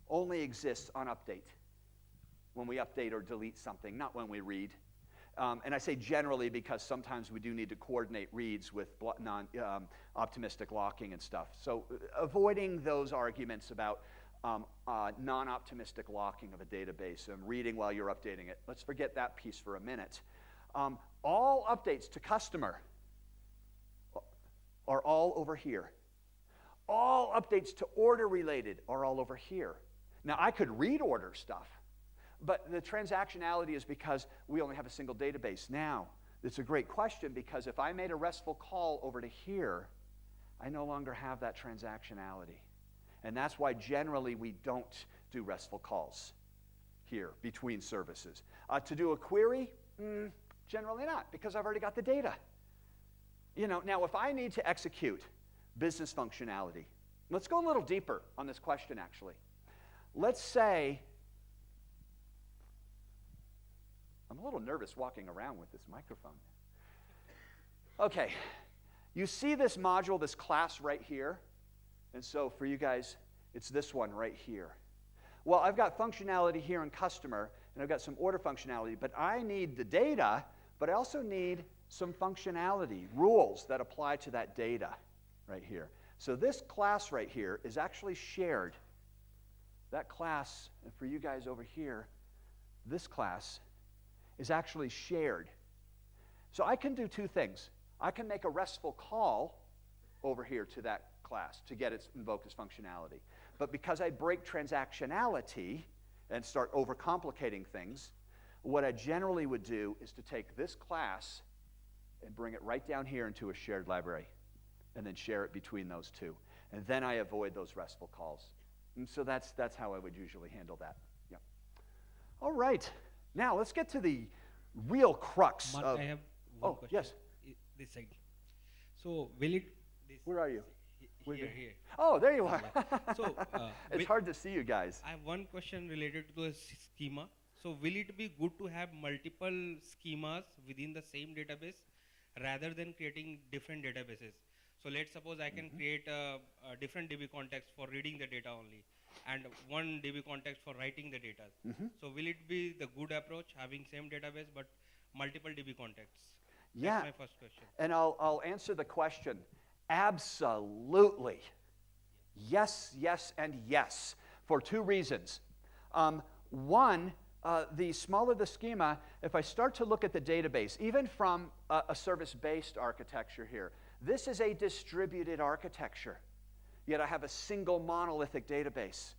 only exists on update, when we update or delete something, not when we read. And I say generally because sometimes we do need to coordinate reads with non-optimistic locking and stuff. So avoiding those arguments about non-optimistic locking of a database and reading while you're updating it. Let's forget that piece for a minute. All updates to customer are all over here. All updates to order related are all over here. Now, I could read order stuff, but the transactionality is because we only have a single database. Now, it's a great question because if I made a RESTful call over to here, I no longer have that transactionality. And that's why generally we don't do RESTful calls here between services. To do a query, generally not, because I've already got the data. Now if I need to execute business functionality, let's go a little deeper on this question actually. Let's say, I'm a little nervous walking around with this microphone. Okay, you see this module, this class right here? And so for you guys, it's this one right here. Well, I've got functionality here in customer, and I've got some order functionality, but I need the data, but I also need some functionality, rules that apply to that data right here. So this class right here is actually shared. That class, and for you guys over here, this class is actually shared. So I can do two things. I can make a RESTful call over here to that class to get its invoke its functionality. But because I break transactionality and start overcomplicating things, what I generally would do is to take this class and bring it right down here into a shared library and then share it between those two. And then I avoid those RESTful calls. And so that's how I would usually handle that. Yeah. All right. Now let's get to the real crux Mark, of... I have one question. Yes. This side. So will it... Where are you? Here. Oh, there you are. So it's hard to see you guys. I have one question related to the schema. So will it be good to have multiple schemas within the same database rather than creating different databases? So let's suppose I can create a different DB context for reading the data only and one DB context for writing the data. So will it be the good approach having same database but multiple DB contexts? Yeah. That's my first question. And I'll answer the question. Absolutely. Yes, yes, and yes, for two reasons. One, the smaller the schema, if I start to look at the database, even from a service-based architecture here, this is a distributed architecture, yet I have a single monolithic database.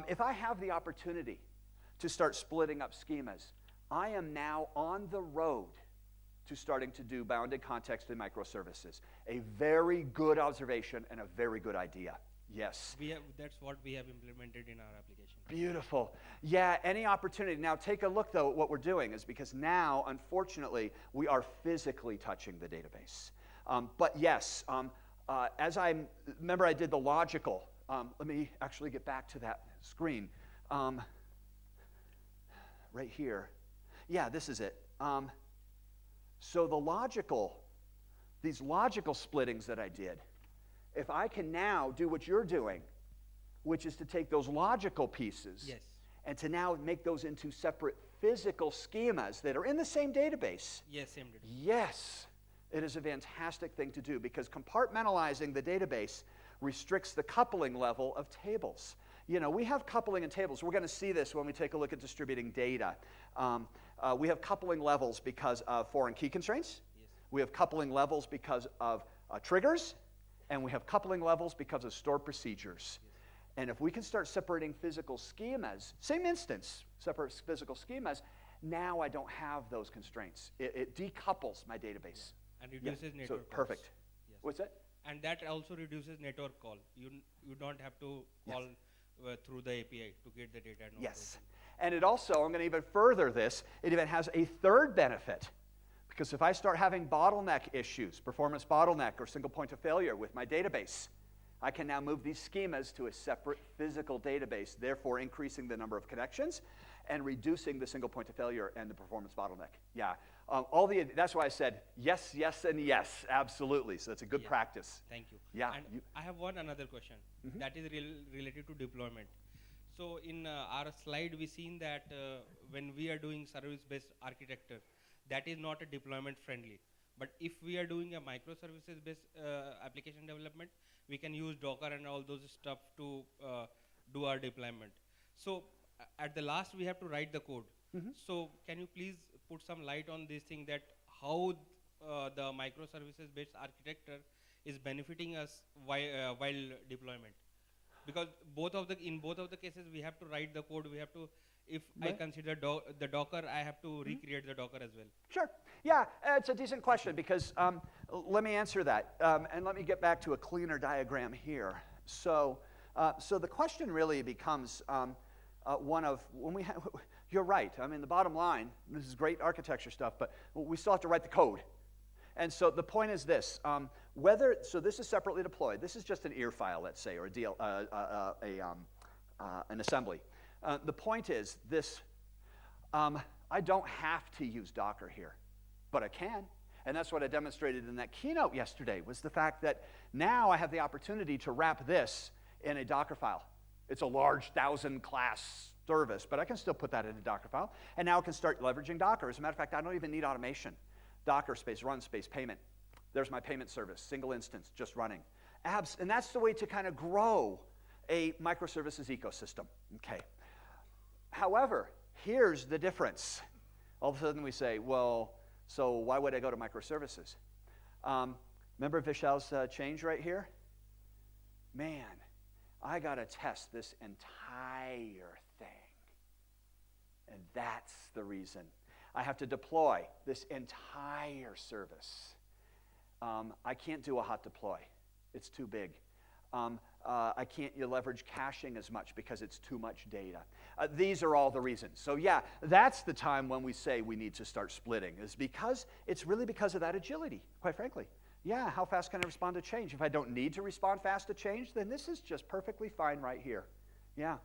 If I have the opportunity to start splitting up schemas, I am now on the road to starting to do bounded context in microservices. A very good observation and a very good idea. Yes. That's what we have implemented in our application. Beautiful. Yeah, any opportunity. Now take a look though at what we're doing is because now, unfortunately, we are physically touching the database. But yes, as remember I did the logical. Let me actually get back to that screen. Right here. Yeah, this is it. So these logical splittings that I did, if I can now do what you're doing, which is to take those logical pieces and to now make those into separate physical schemas that are in the same database. Yes, same database. Yes, it is a fantastic thing to do because compartmentalizing the database restricts the coupling level of tables. We have coupling in tables. We're going to see this when we take a look at distributing data. We have coupling levels because of foreign key constraints. Yes. We have coupling levels because of triggers. And we have coupling levels because of stored procedures. Yes. And if we can start separating physical schemas, same instance, separate physical schemas, now I don't have those constraints. It decouples my database. And reduces network calls. Perfect. Yes. What's that? And that also reduces network call. You don't have to call through the API to get the data. Yes. And it also, I'm going to even further this, it even has a third benefit. Because if I start having bottleneck issues, performance bottleneck or single point of failure with my database, I can now move these schemas to a separate physical database, therefore increasing the number of connections and reducing the single point of failure and the performance bottleneck. Yeah, that's why I said yes, yes, and yes, absolutely. So that's a good practice. Thank you. Yeah. And I have another question that is related to deployment. So in our slide, we seen that when we are doing service-based architecture, that is not a deployment friendly. But if we are doing a microservices-based application development, we can use Docker and all those stuff to do our deployment. So at the last, we have to write the code. So can you please put some light on this thing, that how the microservices-based architecture is benefiting us while deployment? Because in both of the cases, we have to write the code. We have to, if I Right. consider the Docker, I have to recreate the Docker as well. Sure. Yeah, it's a decent question because let me answer that. And let me get back to a cleaner diagram here. So the question really becomes one of, you're right. I mean, the bottom line, this is great architecture stuff, but we still have to write the code. And so the point is this, so this is separately deployed. This is just an EAR file, let's say, or an assembly. The point is this, I don't have to use Docker here, but I can. And that's what I demonstrated in that keynote yesterday, was the fact that now I have the opportunity to wrap this in a Docker file. It's a large 1,000-class service, but I can still put that in a Docker file. And now I can start leveraging Docker. As a matter of fact, I don't even need automation. Docker space, run space, payment. There's my payment service, single instance, just running. And that's the way to kind of grow a microservices ecosystem, okay? However, here's the difference. All of a sudden we say, well, so why would I go to microservices? Remember Vishal's change right here? Man, I got to test this entire thing. And that's the reason. I have to deploy this entire service. I can't do a hot deploy. It's too big. I can't leverage caching as much because it's too much data. These are all the reasons. So yeah, that's the time when we say we need to start splitting, is because it's really because of that agility, quite frankly. Yeah, how fast can I respond to change? If I don't need to respond fast to change, then this is just perfectly fine right here. Yeah,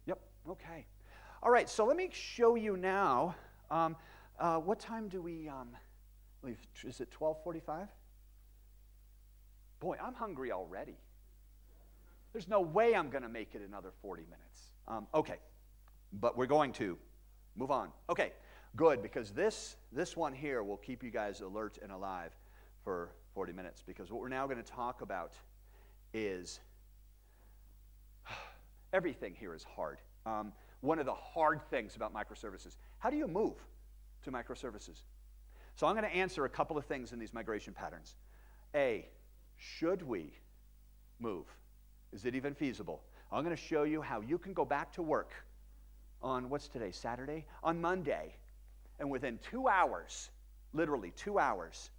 yep, okay. All right, so let me show you now. What time do we leave? Is it 12:45? Boy, I'm hungry already. There's no way I'm going to make it another 40 minutes. Okay, but we're going to move on. Okay, good, because this one here will keep you guys alert and alive for 40 minutes, because what we're now going to talk about is everything here is hard. One of the hard things about microservices, how do you move to microservices? So I'm going to answer a couple of things in these migration patterns. A, should we move? Is it even feasible? I'm going to show you how you can go back to work on, what's today, Saturday? On Monday, and within 2 hours, literally 2 hours,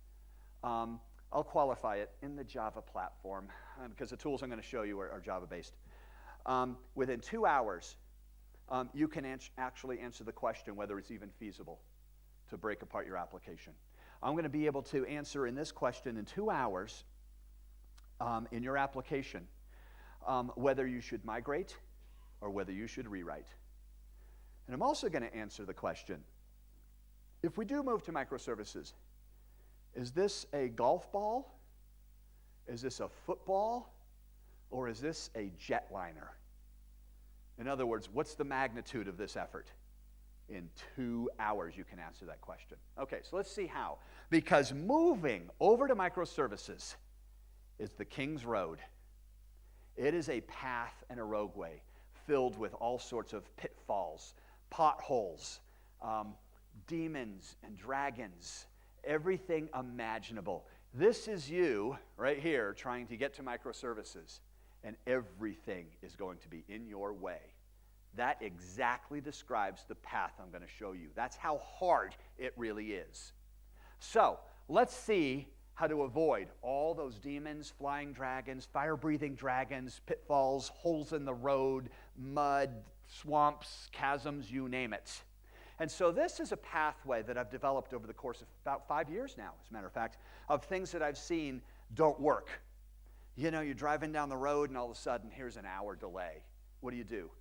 I'll qualify it in the Java platform, because the tools I'm going to show you are Java-based. Within 2 hours, you can actually answer the question whether it's even feasible to break apart your application. I'm going to be able to answer in this question in 2 hours in your application whether you should migrate or whether you should rewrite. And I'm also going to answer the question, if we do move to microservices, is this a golf ball? Is this a football? Or is this a jetliner? In other words, what's the magnitude of this effort? In 2 hours, you can answer that question. Okay, so let's see how. Because moving over to microservices is the King's Road. It is a path and a roadway filled with all sorts of pitfalls, potholes, demons and dragons, everything imaginable. This is you right here trying to get to microservices, and everything is going to be in your way. That exactly describes the path I'm going to show you. That's how hard it really is. So let's see how to avoid all those demons, flying dragons, fire-breathing dragons, pitfalls, holes in the road, mud, swamps, chasms, you name it. And so this is a pathway that I've developed over the course of about 5 years now, as a matter of fact, of things that I've seen don't work. You know, you're driving down the road and all of a sudden, here's an hour delay. What do?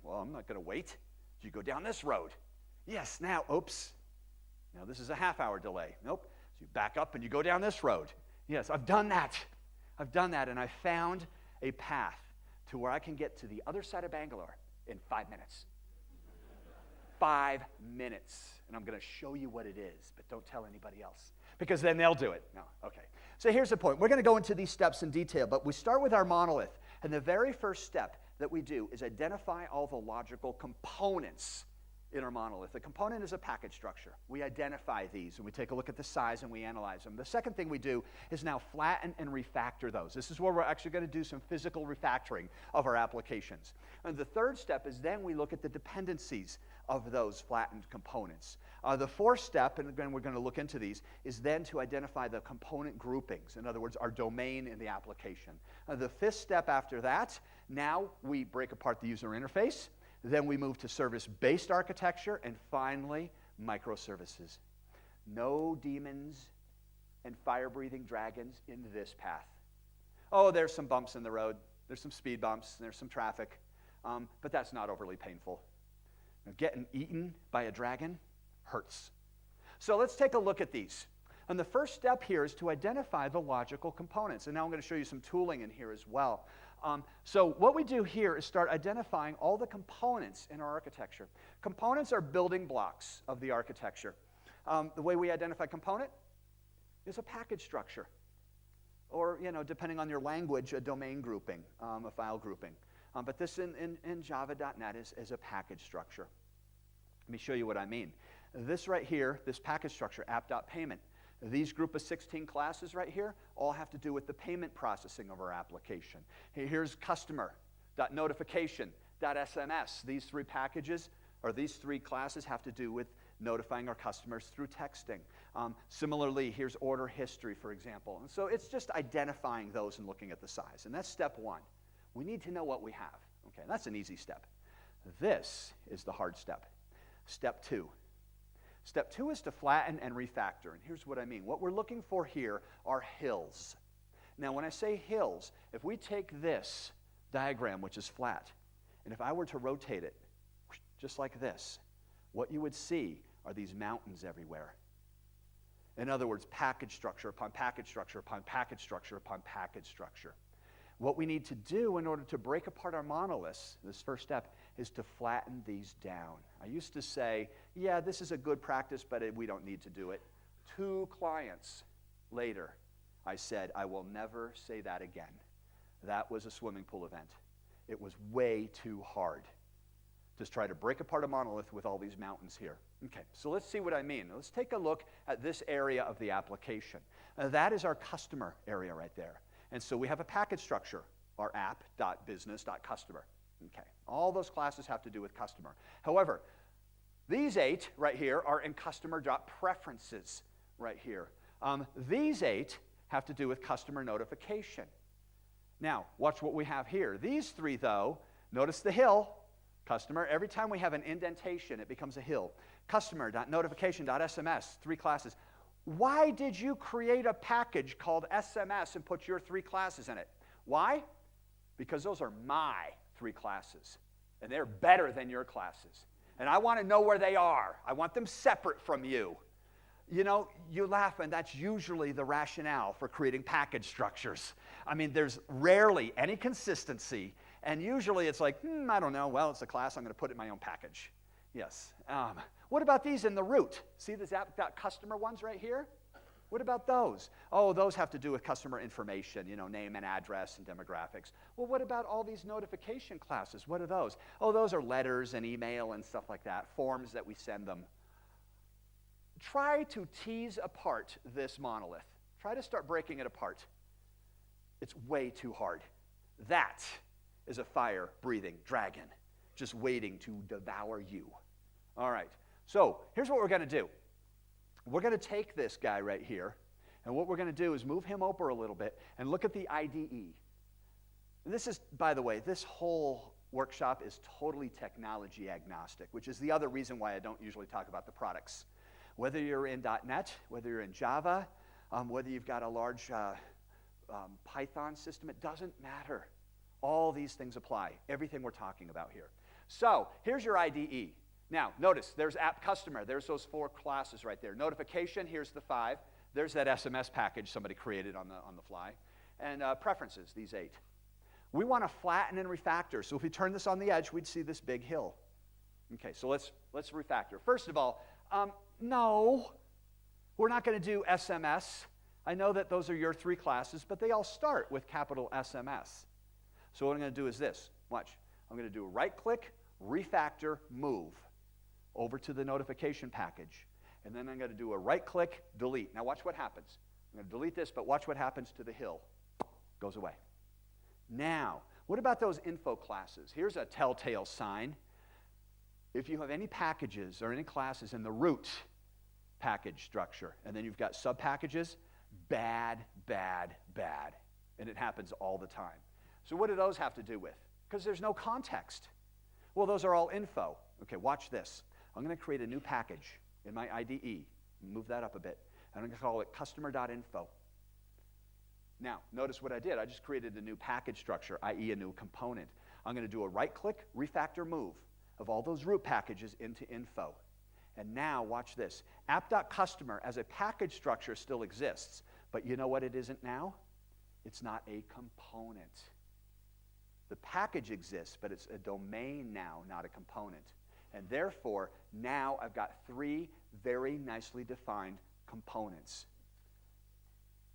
Well, I'm not going to wait. You go down this road. Yes, now, oops. Now this is a half-hour delay. Nope. So you back up and you go down this road. Yes, I've done that. And I found a path to where I can get to the other side of Bangalore in 5 minutes. 5 minutes. And I'm going to show you what it is, but don't tell anybody else, because then they'll do it. No, okay. So here's the point. We're going to go into these steps in detail, but we start with our monolith. And the very first step that we do is identify all the logical components in our monolith. The component is a package structure. We identify these, and we take a look at the size, and we analyze them. The second thing we do is now flatten and refactor those. This is where we're actually going to do some physical refactoring of our applications. And the third step is then we look at the dependencies of those flattened components. The fourth step, and again we're going to look into these, is then to identify the component groupings. In other words, our domain in the application. The fifth step after that, now we break apart the user interface. Then we move to service-based architecture, and finally, microservices. No demons and fire-breathing dragons in this path. Oh, there's some bumps in the road. There's some speed bumps. There's some traffic. But that's not overly painful. Now, getting eaten by a dragon hurts. So let's take a look at these. And the first step here is to identify the logical components. And now I'm going to show you some tooling in here as well. So what we do here is start identifying all the components in our architecture. Components are building blocks of the architecture. The way we identify component is a package structure. Or, depending on your language, a domain grouping, a file grouping. But this in Java.NET is a package structure. Let me show you what I mean. This right here, this package structure, app.payment, these group of 16 classes right here all have to do with the payment processing of our application. Here's customer.notification.sms. These three packages, or these three classes, have to do with notifying our customers through texting. Similarly, here's order history, for example. And so it's just identifying those and looking at the size. And that's step one. We need to know what we have. Okay, that's an easy step. This is the hard step. Step two. Step two is to flatten and refactor. And here's what I mean. What we're looking for here are hills. Now, when I say hills, if we take this diagram, which is flat, and if I were to rotate it just like this, what you would see are these mountains everywhere. In other words, package structure upon package structure upon package structure upon package structure. What we need to do in order to break apart our monoliths, this first step, is to flatten these down. I used to say, yeah, this is a good practice, but we don't need to do it. 2 clients later, I said, I will never say that again. That was a swimming pool event. It was way too hard to try to break apart a monolith with all these mountains here. Okay, so let's see what I mean. Let's take a look at this area of the application. That is our customer area right there. And so we have a package structure, our app.business.customer. Okay, all those classes have to do with customer. However, these 8 right here are in customer.preferences right here. These 8 have to do with customer notification. Now, watch what we have here. These 3, though, notice the hill, customer. Every time we have an indentation, it becomes a hill. Customer.notification.sms, 3 classes. Why did you create a package called SMS and put your 3 classes in it? Why? Because those are my 3 classes, and they're better than your classes. And I want to know where they are. I want them separate from you. You laugh, and that's usually the rationale for creating package structures. I mean, there's rarely any consistency, and usually it's like, I don't know, well, it's a class, I'm going to put it in my own package. Yes. What about these in the root? See the app.customer ones right here? What about those? Oh, those have to do with customer information, name and address and demographics. Well, what about all these notification classes? What are those? Oh, those are letters and email and stuff like that, forms that we send them. Try to tease apart this monolith. Try to start breaking it apart. It's way too hard. That is a fire-breathing dragon just waiting to devour you. All right, so here's what we're going to do. We're going to take this guy right here, and what we're going to do is move him over a little bit and look at the IDE. And this is, by the way, this whole workshop is totally technology agnostic, which is the other reason why I don't usually talk about the products. Whether you're in .NET, whether you're in Java, whether you've got a large Python system, it doesn't matter. All these things apply, everything we're talking about here. So here's your IDE. Now, notice, there's app customer. There's those 4 classes right there. Notification, here's the 5. There's that SMS package somebody created on the fly. And preferences, these 8. We want to flatten and refactor. So if we turn this on the edge, we'd see this big hill. Okay, so let's refactor. First of all, no, we're not going to do SMS. I know that those are your 3 classes, but they all start with capital SMS. So what I'm going to do is this. Watch. I'm going to do a right-click, refactor, move over to the notification package. And then I'm going to do a right-click, delete. Now watch what happens. I'm going to delete this, but watch what happens to the hill. Goes away. Now, what about those info classes? Here's a telltale sign. If you have any packages or any classes in the root package structure, and then you've got sub-packages, bad, bad, bad. And it happens all the time. So what do those have to do with? Because there's no context. Well, those are all info. Okay, watch this. I'm going to create a new package in my IDE. Move that up a bit. And I'm going to call it customer.info. Now, notice what I did. I just created a new package structure, i.e. a new component. I'm going to do a right-click, refactor move of all those root packages into info. And now, watch this. App.customer as a package structure still exists. But you know what it isn't now? It's not a component. The package exists, but it's a domain now, not a component. And therefore, now I've got 3 very nicely defined components.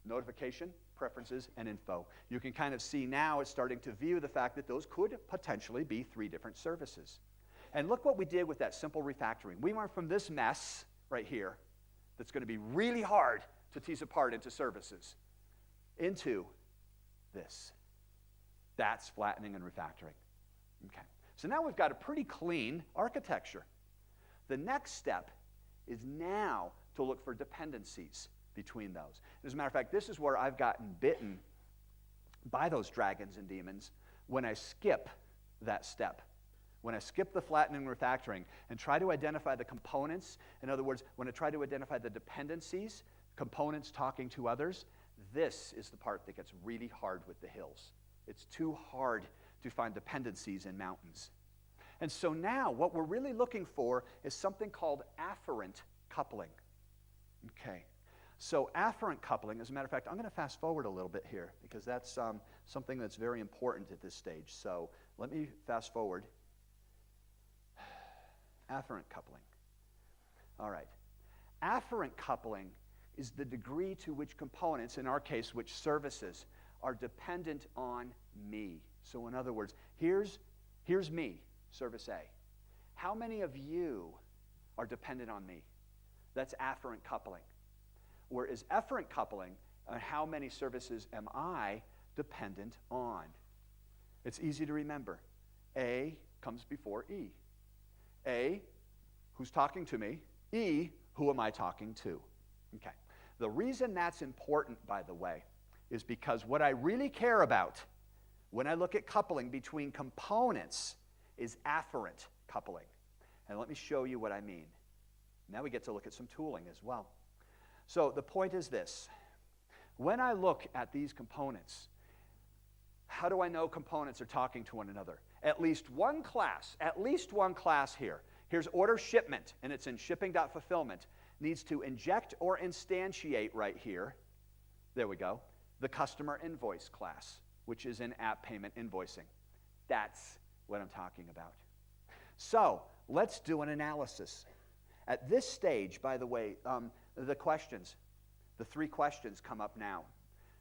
Notification, preferences, and info. You can kind of see now it's starting to view the fact that those could potentially be 3 different services. And look what we did with that simple refactoring. We went from this mess right here that's going to be really hard to tease apart into services into this. That's flattening and refactoring. Okay. So now we've got a pretty clean architecture. The next step is now to look for dependencies between those. As a matter of fact, this is where I've gotten bitten by those dragons and demons when I skip that step. When I skip the flattening and refactoring and try to identify the components, in other words, when I try to identify the dependencies, components talking to others, this is the part that gets really hard with the hills. It's too hard to find dependencies in mountains. And so now what we're really looking for is something called afferent coupling. Okay. So afferent coupling, as a matter of fact, I'm going to fast forward a little bit here because that's something that's very important at this stage. So let me fast forward. Afferent coupling. All right. Afferent coupling is the degree to which components, in our case, which services, are dependent on me. So in other words, here's me, service A. How many of you are dependent on me? That's afferent coupling. Whereas efferent coupling, how many services am I dependent on? It's easy to remember. A comes before E. A, who's talking to me? E, who am I talking to? Okay. The reason that's important, by the way, is because what I really care about when I look at coupling between components is afferent coupling. And let me show you what I mean. Now we get to look at some tooling as well. So the point is this. When I look at these components, how do I know components are talking to one another? At least one class here. Here's order shipment, and it's in shipping.fulfillment. Needs to inject or instantiate right here. There we go. The customer invoice class, which is in app payment invoicing. That's what I'm talking about. So let's do an analysis. At this stage, by the way, the questions, the 3 questions come up now.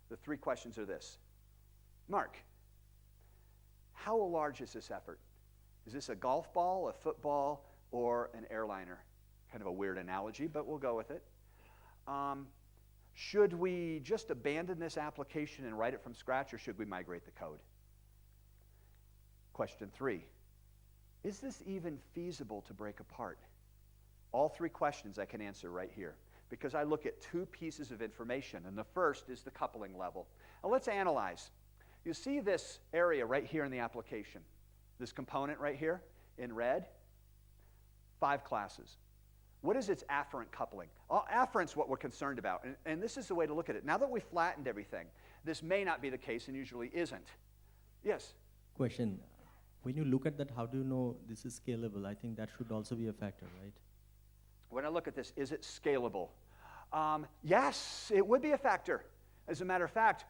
The 3 questions are this. Mark, how large is this effort? Is this a golf ball, a football, or an airliner? Kind of a weird analogy, but we'll go with it. Should we just abandon this application and write it from scratch, or should we migrate the code? Question 3, is this even feasible to break apart? All 3 questions I can answer right here because I look at 2 pieces of information, and the first is the coupling level. Now let's analyze. You see this area right here in the application, this component right here in red, 5 classes. What is its afferent coupling? Afferent's what we're concerned about, and this is the way to look at it. Now that we've flattened everything, this may not be the case and usually isn't. Yes? Question. When you look at that, how do you know this is scalable? I think that should also be a factor, right? When I look at this, is it scalable? Yes, it would be a factor. As a matter of fact,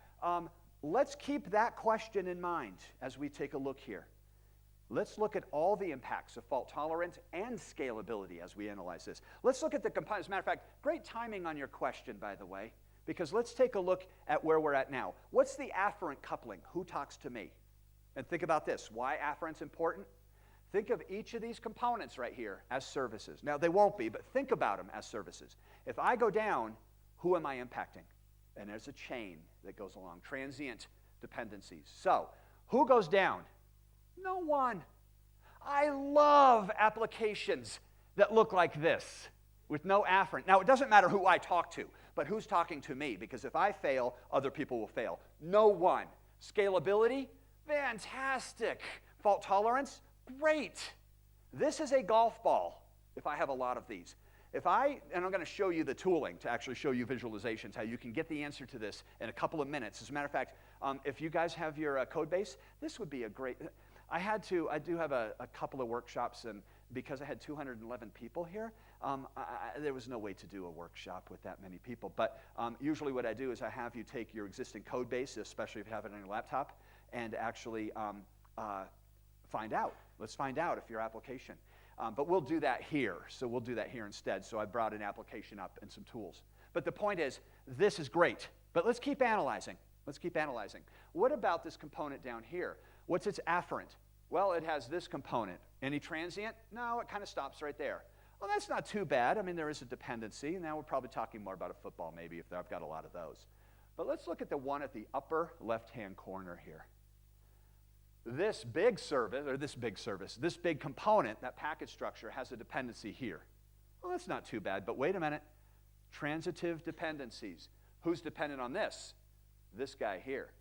let's keep that question in mind as we take a look here. Let's look at all the impacts of fault tolerance and scalability as we analyze this. Let's look at the components. As a matter of fact, great timing on your question, by the way, because let's take a look at where we're at now. What's the afferent coupling? Who talks to me? And think about this. Why afferent's important? Think of each of these components right here as services. Now, they won't be, but think about them as services. If I go down, who am I impacting? And there's a chain that goes along, transient dependencies. So, who goes down? No one. I love applications that look like this with no afferent. Now, it doesn't matter who I talk to, but who's talking to me, because if I fail, other people will fail. No one. Scalability? Fantastic. Fault tolerance? Great. This is a golf ball if I have a lot of these. And I'm going to show you the tooling to actually show you visualizations, how you can get the answer to this in a couple of minutes. As a matter of fact, if you guys have your code base, this would be a great... I do have a couple of workshops, and because I had 211 people here, there was no way to do a workshop with that many people. But usually what I do is I have you take your existing code base, especially if you have it on your laptop, and actually find out. Let's find out if your application. But we'll do that here. So we'll do that here instead. So I brought an application up and some tools. But the point is, this is great. But let's keep analyzing. Let's keep analyzing. What about this component down here? What's its afferent? Well, it has this component. Any transient? No, it kind of stops right there. Well, that's not too bad. I mean, there is a dependency. Now we're probably talking more about a football maybe if I've got a lot of those. But let's look at the one at the upper left-hand corner here. This big component, that package structure, has a dependency here. Well, that's not too bad, but wait a minute. Transitive dependencies. Who's dependent on this? This guy here.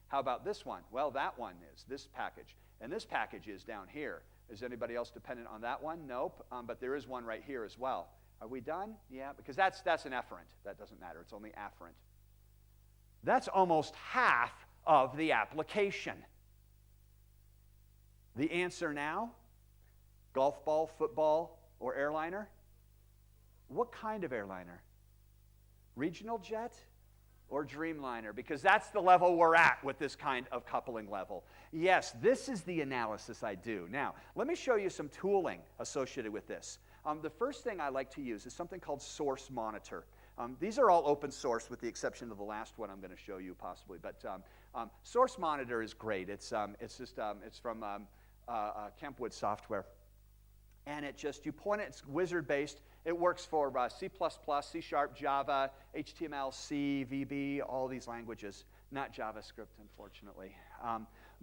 How about this one? Well, that one is, this package. And this package is down here. Is anybody else dependent on that one? Nope, but there is one right here as well. Are we done? Yeah, because that's an efferent. That doesn't matter. It's only afferent. That's almost half of the application. The answer now? Golf ball, football, or airliner? What kind of airliner? Regional jet or Dreamliner? Because that's the level we're at with this kind of coupling level. Yes, this is the analysis I do. Now, let me show you some tooling associated with this. The first thing I like to use is something called Source Monitor. These are all open source with the exception of the last one I'm going to show you possibly. But Source Monitor is great. It's from Campwood Software. And you point it, it's wizard-based. It works for C++, C#, Java, HTML, C, VB, all these languages. Not JavaScript, unfortunately.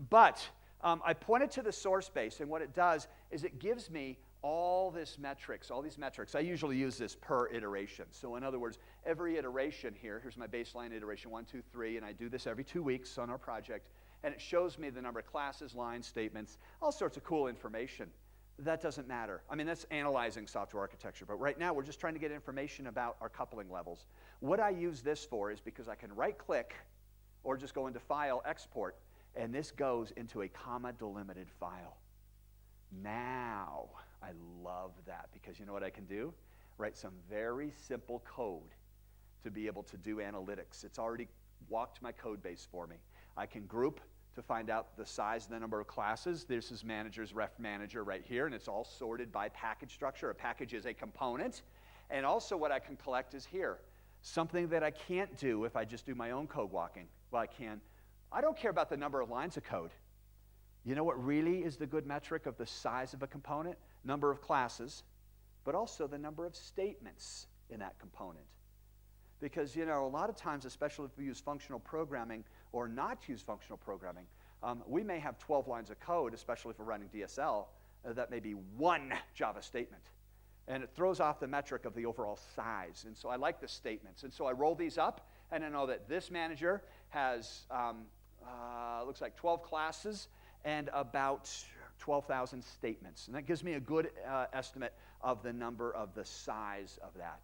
But I point it to the source base, and what it does is it gives me all these metrics. I usually use this per iteration. So in other words, every iteration here's my baseline iteration, 1, 2, 3, and I do this every 2 weeks on our project. And it shows me the number of classes, lines, statements, all sorts of cool information. That doesn't matter. I mean, that's analyzing software architecture. But right now, we're just trying to get information about our coupling levels. What I use this for is because I can right-click or just go into File, Export, and this goes into a comma-delimited file. Now, I love that because you know what I can do? Write some very simple code to be able to do analytics. It's already walked my code base for me. I can group to find out the size and the number of classes. This is manager's ref manager right here, and it's all sorted by package structure. A package is a component. And also what I can collect is here, something that I can't do if I just do my own code walking. Well, I can. I don't care about the number of lines of code. You know what really is the good metric of the size of a component? Number of classes, but also the number of statements in that component. Because, you know, a lot of times, especially if we use functional programming or not use functional programming, we may have 12 lines of code, especially if we're running DSL, that may be one Java statement. And it throws off the metric of the overall size. And so I like the statements. And so I roll these up, and I know that this manager has, looks like 12 classes and about 12,000 statements. And that gives me a good estimate of the number of the size of that.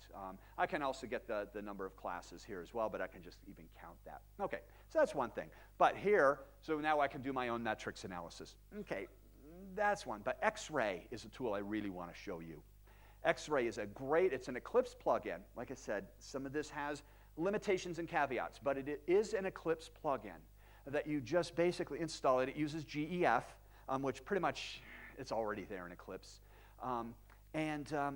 I can also get the number of classes here as well, but I can just even count that. Okay, so that's one thing. But here, so now I can do my own metrics analysis. Okay, that's one. But X-Ray is a tool I really want to show you. X-Ray is it's an Eclipse plugin. Like I said, some of this has limitations and caveats, but it is an Eclipse plugin that you just basically install it. It uses GEF, which pretty much it's already there in Eclipse.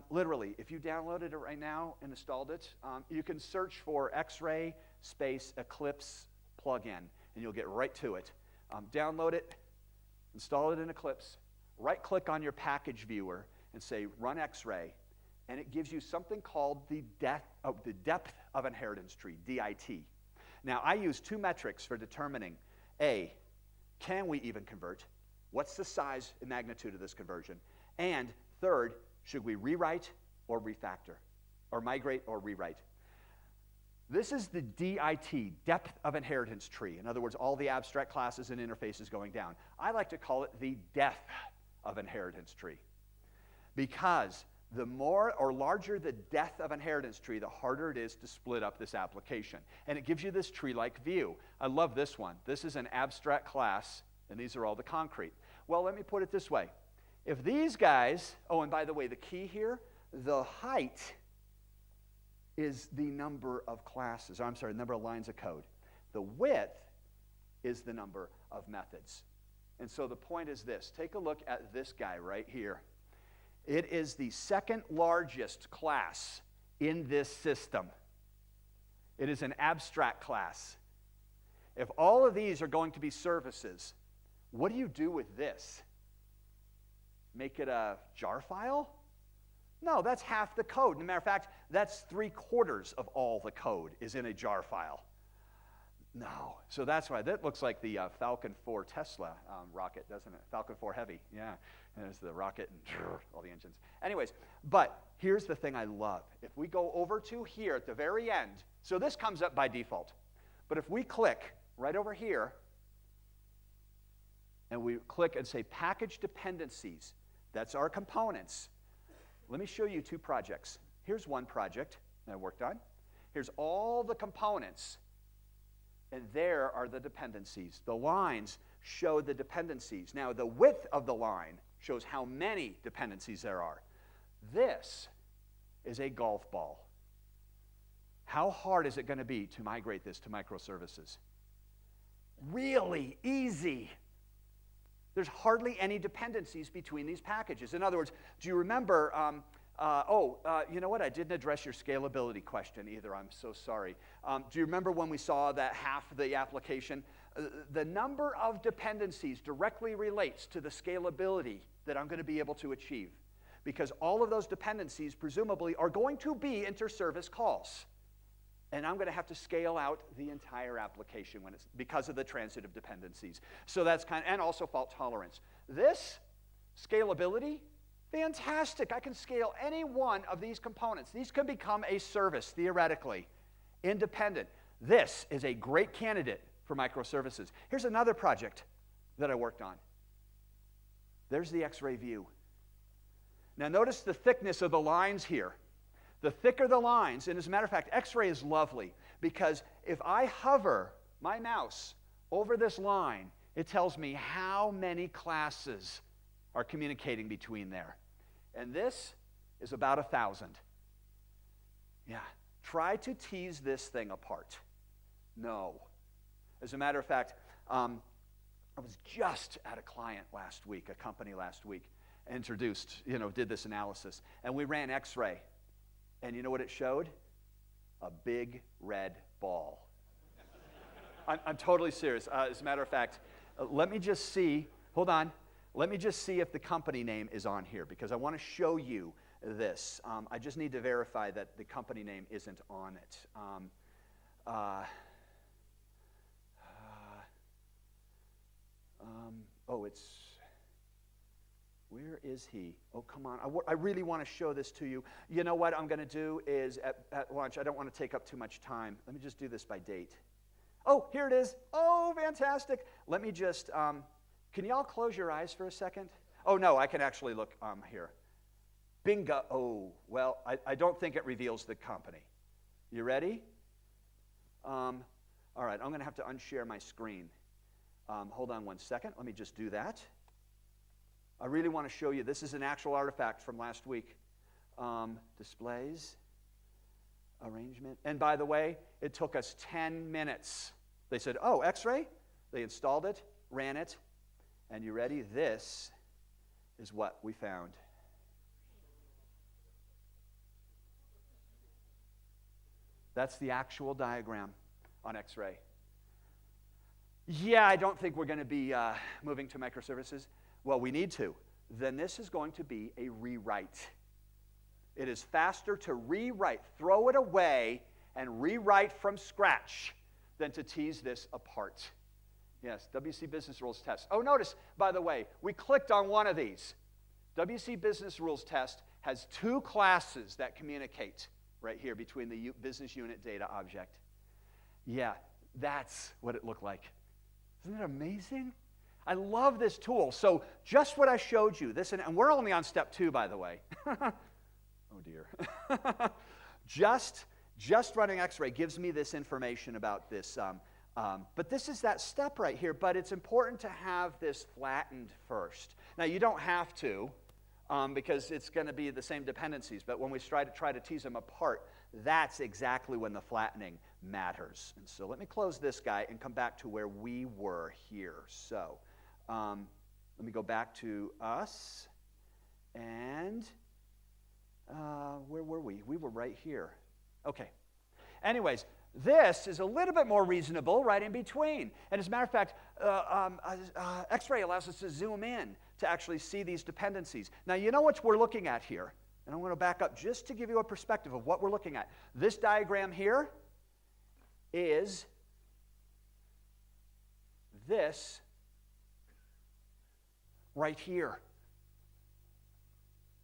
Literally, if you downloaded it right now and installed it, you can search for X-Ray space Eclipse plugin, and you'll get right to it. Download it, install it in Eclipse, right-click on your package viewer, and say Run X-Ray, and it gives you something called the depth of inheritance tree, DIT. Now, I use two metrics for determining, A, can we even convert? What's the size and magnitude of this conversion? And third, should we rewrite or refactor, or migrate or rewrite? This is the DIT, depth of inheritance tree. In other words, all the abstract classes and interfaces going down. I like to call it the depth of inheritance tree, because the more or larger the depth of inheritance tree, the harder it is to split up this application. And it gives you this tree-like view. I love this one. This is an abstract class, and these are all the concrete. Well, let me put it this way. If these guys, oh, and by the way, the key here, the height is the number of classes, or I'm sorry, the number of lines of code. The width is the number of methods. And so the point is this. Take a look at this guy right here. It is the second largest class in this system. It is an abstract class. If all of these are going to be services, what do you do with this? Make it a jar file? No, that's half the code. As a matter of fact, that's 3/4 of all the code is in a jar file. No. So that's why that looks like the Falcon 4 Tesla rocket, doesn't it? Falcon 4 Heavy, yeah. And there's the rocket and all the engines. Anyways, but here's the thing I love. If we go over to here at the very end, so this comes up by default. But if we click right over here, and we click and say package dependencies, that's our components. Let me show you two projects. Here's one project that I worked on. Here's all the components. And there are the dependencies. The lines show the dependencies. Now, the width of the line shows how many dependencies there are. This is a golf ball. How hard is it going to be to migrate this to microservices? Really easy. There's hardly any dependencies between these packages. In other words, do you remember, you know what? I didn't address your scalability question either. I'm so sorry. Do you remember when we saw that half of the application? The number of dependencies directly relates to the scalability that I'm going to be able to achieve, because all of those dependencies presumably are going to be inter-service calls. And I'm going to have to scale out the entire application when it's because of the transitive dependencies. So that's and also fault tolerance. This scalability, fantastic. I can scale any one of these components. These can become a service, theoretically, independent. This is a great candidate for microservices. Here's another project that I worked on. There's the X-ray view. Now notice the thickness of the lines here. The thicker the lines, and as a matter of fact, X-ray is lovely, because if I hover my mouse over this line, it tells me how many classes are communicating between there. And this is about 1,000. Yeah. Try to tease this thing apart. No. As a matter of fact, I was just at a client last week, a company last week, introduced, did this analysis, and we ran X-ray. And you know what it showed? A big red ball. I'm totally serious. As a matter of fact, let me just see, hold on. Let me just see if the company name is on here, because I want to show you this. I just need to verify that the company name isn't on it. Where is he? Oh, come on. I really want to show this to you. You know what I'm going to do is at lunch, I don't want to take up too much time. Let me just do this by date. Oh, here it is. Oh, fantastic. Let me just, can y'all close your eyes for a second? Oh, no, I can actually look here. Bingo. Oh, well, I don't think it reveals the company. You ready? All right, I'm going to have to unshare my screen. Hold on one second. Let me just do that. I really want to show you. This is an actual artifact from last week. Displays, arrangement. And by the way, it took us 10 minutes. They said, oh, X-ray? They installed it, ran it, and you ready? This is what we found. That's the actual diagram on X-ray. Yeah, I don't think we're going to be moving to microservices. Well, we need to. Then this is going to be a rewrite. It is faster to rewrite, throw it away, and rewrite from scratch than to tease this apart. Yes, WC Business Rules test. Oh, notice, by the way, we clicked on one of these. WC Business Rules test has two classes that communicate right here between the business unit data object. Yeah, that's what it looked like. Isn't it amazing? I love this tool. So just what I showed you, this, and we're only on step 2, by the way. Oh, dear. Just running X-ray gives me this information about this. But this is that step right here. But it's important to have this flattened first. Now, you don't have to, because it's going to be the same dependencies. But when we try to tease them apart, that's exactly when the flattening matters. And so let me close this guy and come back to where we were here. So let me go back to us. And where were we? We were right here. Okay. Anyways, this is a little bit more reasonable right in between. And as a matter of fact, X-ray allows us to zoom in to actually see these dependencies. Now, you know what we're looking at here. And I'm going to back up just to give you a perspective of what we're looking at. This diagram here is this right here.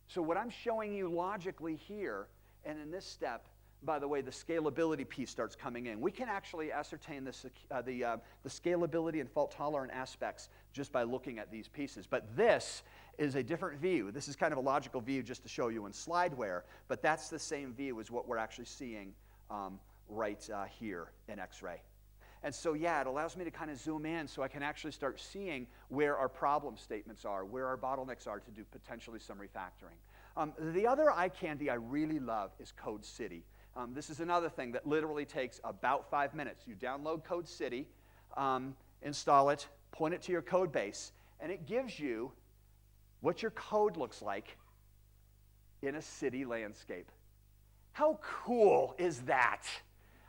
So what I'm showing you logically here, and in this step, by the way, the scalability piece starts coming in. We can actually ascertain this, the scalability and fault-tolerant aspects just by looking at these pieces. But this is a different view. This is kind of a logical view just to show you in slideware, but that's the same view as what we're actually seeing right here in X-ray. And so, yeah, it allows me to kind of zoom in so I can actually start seeing where our problem statements are, where our bottlenecks are to do potentially some refactoring. The other eye candy I really love is Code City. This is another thing that literally takes about 5 minutes. You download Code City, install it, point it to your code base, and it gives you what your code looks like in a city landscape. How cool is that?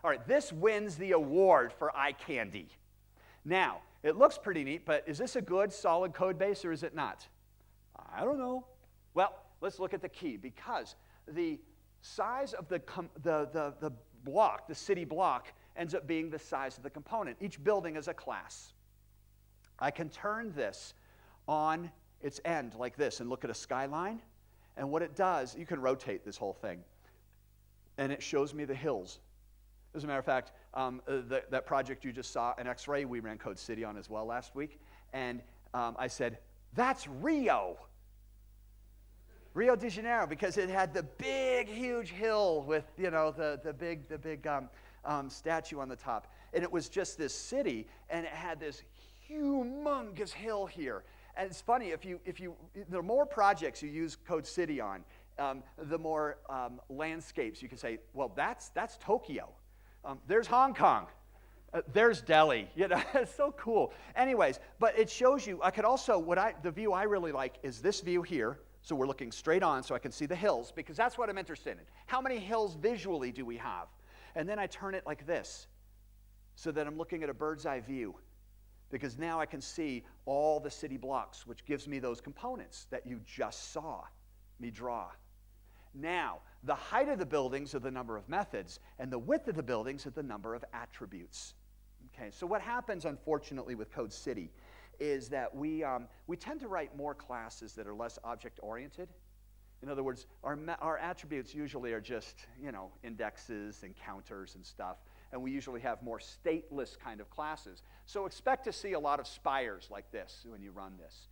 All right, this wins the award for eye candy. Now, it looks pretty neat, but is this a good, solid code base or is it not? I don't know. Well, let's look at the key, because the size of the block, the city block, ends up being the size of the component. Each building is a class. I can turn this on its end like this and look at a skyline, and what it does, you can rotate this whole thing, and it shows me the hills. As a matter of fact, that project you just saw in X-ray, we ran Code City on as well last week, and I said, that's Rio de Janeiro, because it had the big, huge hill with, you know, the big statue on the top. And it was just this city, and it had this humongous hill here. And it's funny, the more projects you use Code City on, the more landscapes you can say, well, that's Tokyo. There's Hong Kong. There's Delhi. You know, it's so cool. Anyways, but it shows you, I could also, the view I really like is this view here. So we're looking straight on so I can see the hills, because that's what I'm interested in. How many hills visually do we have? And then I turn it like this so that I'm looking at a bird's eye view, because now I can see all the city blocks, which gives me those components that you just saw me draw. Now, the height of the buildings are the number of methods, and the width of the buildings are the number of attributes. Okay, so what happens, unfortunately, with Code City is that we tend to write more classes that are less object-oriented. In other words, our attributes usually are just, you know, indexes and counters and stuff, and we usually have more stateless kind of classes. So expect to see a lot of spires like this when you run this.